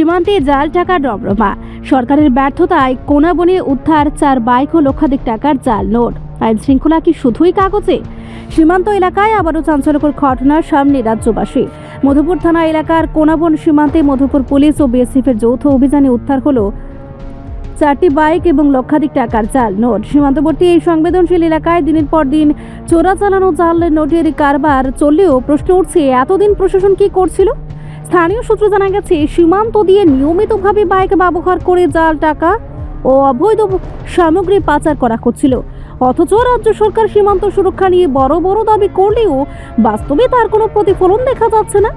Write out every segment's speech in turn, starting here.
সীমান্তে জাল টাকার রমরমা। সরকারের ব্যর্থতায় কোনাবনে উদ্ধার 4 বাইক ও লক্ষাধিক টাকার জাল নোট। আইন শৃঙ্খলা কি শুধুই কাগজে? সীমান্ত এলাকায় আবারও চাঞ্চল্যকর ঘটনার সামনে রাজ্যবাসী। মধুপুর থানা এলাকার কোনাবন সীমান্তে মধুপুর পুলিশ ও বিএসএফের যৌথ অভিযানে উদ্ধার হলো 4টি বাইক এবং লক্ষাধিক টাকার জাল নোট। সীমান্তবর্তী এই সংবেদনশীল এলাকায় দিনের পর দিন চোরাচালানো জাল নোটের কারবার চললেও প্রশ্ন উঠছে, এতদিন প্রশাসন কি করছিল? স্থানীয় সূত্র জানা গেছে, সীমান্ত দিয়ে নিয়মিতভাবে বাইক ব্যবহার করে জাল টাকা ও অবৈধ সামগ্রী পাচার করা হচ্ছিল। অথচ রাজ্য সরকার সীমান্ত সুরক্ষা নিয়ে বড় বড় দাবি করলেও বাস্তবে তার কোনো প্রতিফলন দেখা যাচ্ছে না।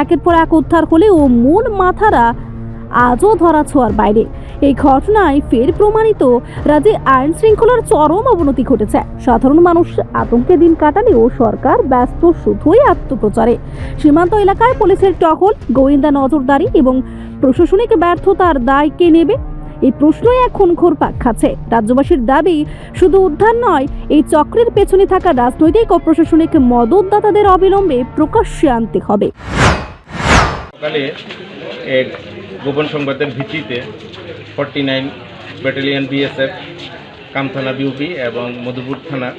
একের পর এক উদ্ধার হলেও মূল মাথারা আজও ধরা ছোঁয়ার বাইরে। এই ঘটনায় ফের প্রমাণিত রাজ্যে আইন শৃঙ্খলার চরম অবনতি ঘটেছে। সাধারণ মানুষ আতঙ্কে দিন কাটালেও সরকার ব্যস্ত শুধুই আত্মপ্রচারে। সীমান্ত এলাকায় পুলিশের টহল, গোয়েন্দা নজরদারি এবং প্রশাসনিক ব্যর্থতার দায় কে নেবে? এই প্রশ্নই এখন ঘুরপাক খাচ্ছে। রাজ্যবাসীর দাবি, শুধু উদ্ধার নয়, এই চক্রের পেছনে থাকা রাজনৈতিক ও প্রশাসনিক মদতদাতাদের অবিলম্বে প্রকাশ্যে আনতে হবে। সকালে এক গোপন সংবাদের ভিত্তিতে 49 ব্যাটালিয়ন বিএসএফ, কামথানা বিউপি এবং মধুপুর থানা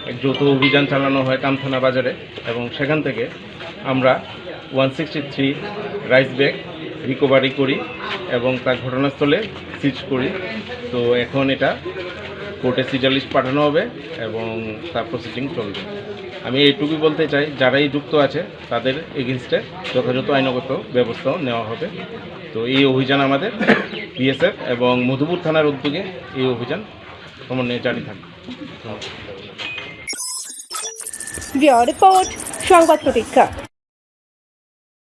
এক যৌথ অভিযান চালানো হয় কামথানা বাজারে, এবং সেখান থেকে আমরা 163 রাইস ব্যাগ রিকভারি করি এবং তার ঘটনাস্থলে সিজ করি। তো এখন এটা কোর্টে সিজার লিস্ট পাঠানো হবে এবং তার প্রসিডিং চলবে। আমি এইটুকুই বলতে চাই, যারাই যুক্ত আছে তাদের এগেনস্টে যথাযথ আইনগত ব্যবস্থাও নেওয়া হবে। তো এই অভিযান আমাদের বিএসএফ এবং মধুপুর থানার উদ্যোগে এই অভিযান সমন্বয়ে জারি থাকবে। রিপোর্ট সংবাদ প্রতীক্ষা।